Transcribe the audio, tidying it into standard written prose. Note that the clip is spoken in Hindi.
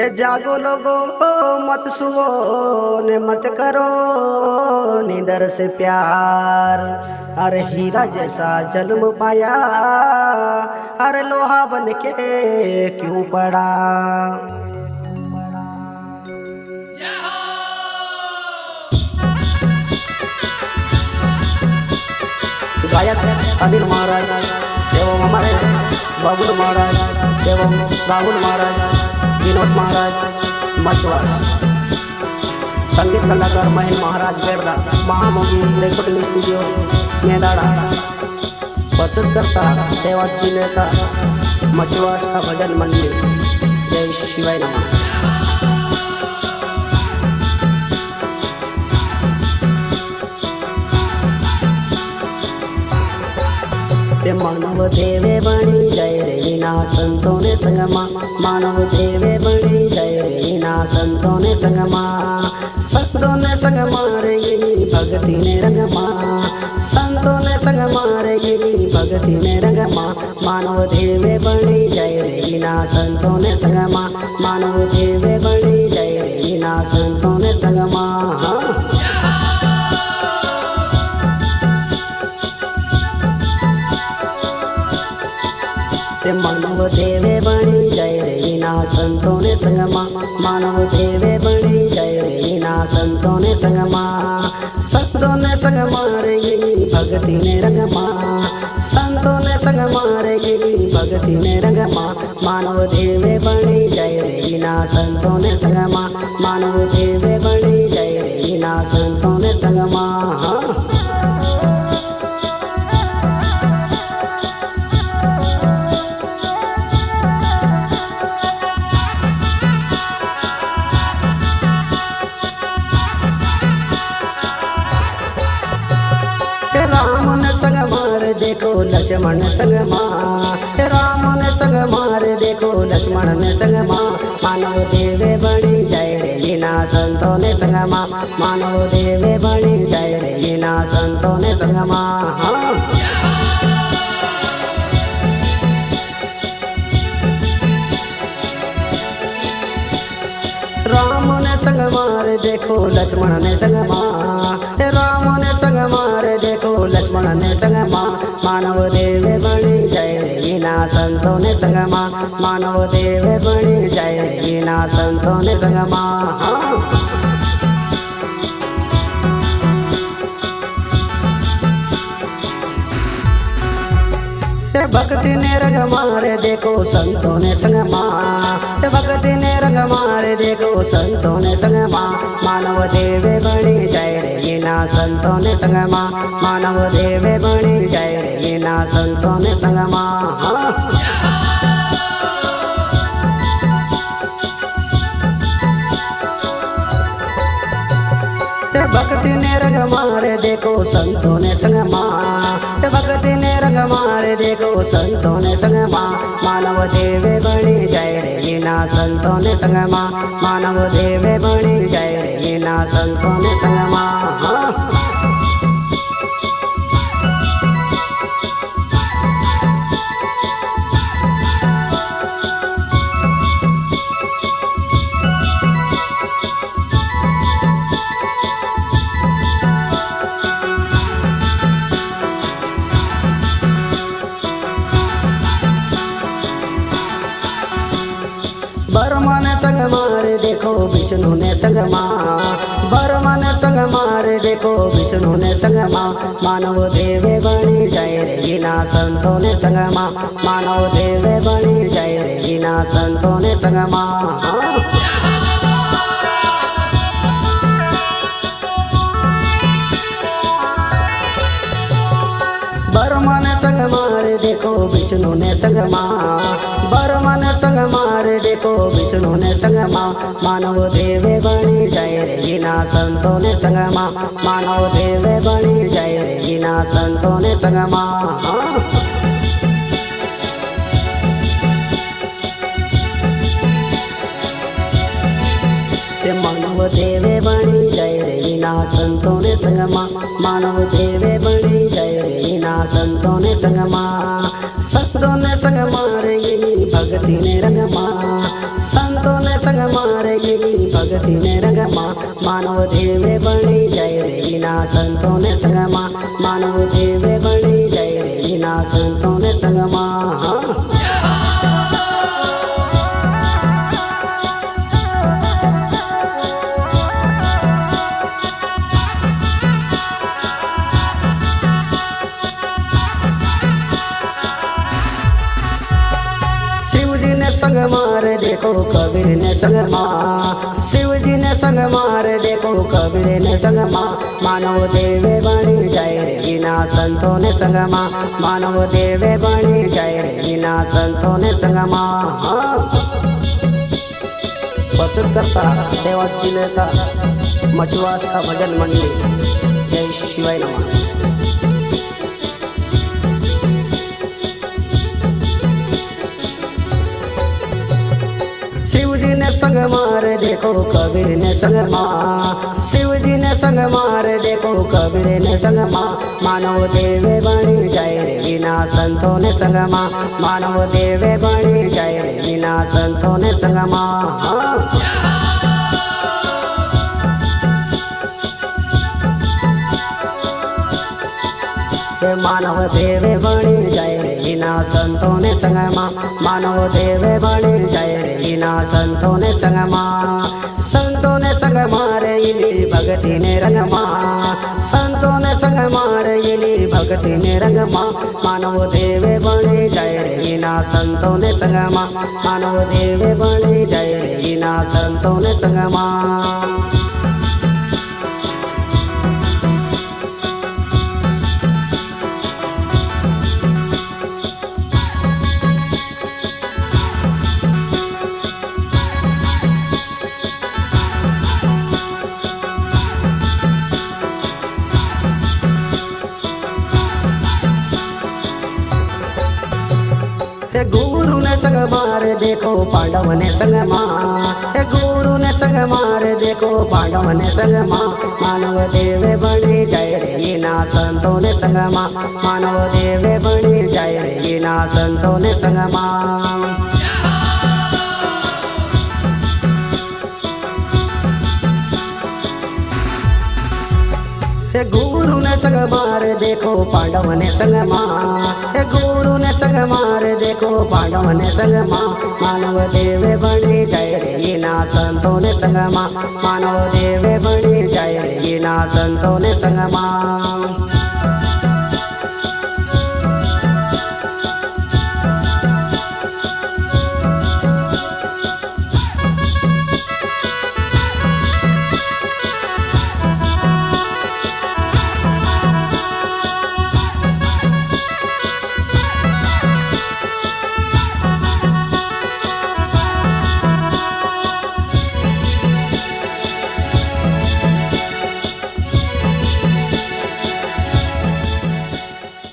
ए जागो लोगो मत सुवो ने मत करो नींदर से प्यार। अरे हीरा जैसा जन्म पाया, अरे लोहा बन के क्यों पड़ा। गायक अनिल महाराज एवं हमारे बाबुल महाराज एवं राहुल महाराज, विनोद महाराज मछुआर, संगीत कलाकार महेंद्र महाराज बेरदा, महामोगी रिकॉर्डिंग स्टूडियो मेदाड़ा, प्रस्तुत करता देवास जिले का मछुआर का भजन मंडली। जय शिवाय नमः। मानव देवे बणी जय रे लीना संतों ने संगमा, मानव देवे बणी जय रे लीना संतों ने संगमा, संतों ने संगमा रे गिनी भक्ति ने रंगमा, संतों ने संगमा रे गिनी भक्ति ने रंगमा। मानव देवे बणी जय रे लीना संतों ने संगमा, मानव देवे बणी जय रे लीना संतों ने संगमा। मानव देवे बणी जय रे लीना संतों ने संगमा, मानव देवे बणी जय रे लीना संतों ने संगमा, संतों ने संगमा रे गिनी भक्ति ने रंगमा, संतों ने संगमा रे गिनी भक्ति ने रंगमा। मानव देवे बणी जय रे लीना संतों ने संगमा, मानव देवे बणी जय रे लीना संतों ने संगमा। राम ने संग मार देखो लक्ष्मण संग मां, राम ने संग मार देखो लक्ष्मण ने संग मां। मानव देवे बणी जय रे लीना संतों ने संग मां, मानव देवे बणी जय रे लीना संतों ने संग मां। राम ने संग मार देखो लक्ष्मण ने संग मां, राम ने संग मार देखो लक्ष्मण ने संग मां। मानव देवे बणी जय रे लीना संतों ने संग मां, मानव देवे बणी जय रे लीना संतों ने संग मां। भक्ति ने रंग मारे देखो संतों ने संग मां, भक्ति ने रंग मारे देखो संतों ने संग मां। मानव देवे बणी जय रे लीना संतों ने संग मां, मानव देवे बणी जय रे लीना संतों ने संग मां। भक्ति ने रंग मारे देखो संतों ने संग मां, भक्ति ने रंग मारे देखो संतों ने संग मां। मानव देवे बणी जय रे लीना संतों ने संग मां, मानव देवे बणी जय रे लीना संतों ने संग मां। बर्मा ने संग मारे देखो विष्णु ने संग मां, बर्मा ने संग मारे देखो विष्णु ने संग मां। मानव देवे बणी जय रे लीना संतों ने संग मां, मानव देवे बणी जय रे लीना संतों ने संग मां। बर्मा ने संग मारे देखो विष्णु ने संग मां, बर्मा ने संग मारे देखो विष्णु ने संग मां। मानव देवे बणी जय रे लीना संतों ने संग मां, मानव देवे बणी जय रे लीना संतों ने संग मां। मानव देवे बणी जय रे लीना संतों ने संग मां, मानव देवे बणी जय रे लीना संतों ने संग मां। संतों ने संग मारे गिनी भक्ति ने रंग मां, संतों ने संग એની ભક્તિને રંગમાં માનવ દેવે બની જાય રે વિના સંતોને સંગમાં માનવ દેવે બની જાય રે વિના સંતોને સંગમાં संग मारे देखो कबीर ने संग शिव जी ने संग मारे देखो कबीर ने संग मानव देवे बनी जाय रे विना संतों ने संग मानव देवे बनी जाय रे विना संतों ने संग प्रस्तुत करता देवास जिले का मचवास का भजन मंडली। जय शिवाय नमः। संग मारे देखो कबीर ने संग शिव जी ने संग मारे देखो कबीर ने संग मानव देवे बनी जाय रे विना संतों ने संग मानव देवे बनी जाय रे विना संतों ने संग मानव देवे बनी जाय रे विना संतों ने संग मानव देवे बनी जाय रे विना संतों ने संग संतों ने संग मारे इनी भक्ति ने रंग संतों ने संग मारे इनी भक्ति ने रंग मानव देवे बनी जाय रे विना संतों ने संग मानव देवे बनी जाय रे विना संतों ने संग गुरु ने संग मारे देखो पांडव ने संग गुरु ने संग मारे देखो पांडव ने संग मानव देवे बनी जाय रे विना संतों ने संग मानव देवे बनी जाय रे विना संतों ने संग गुरु ने संग मारे देखो पांडव ने संग गुरु ने संग मारे देखो पांडव ने संग मानव देवे बनी जाय रे विना संतों ने संग मानव देवे बनी जाय रे विना संतों ने संग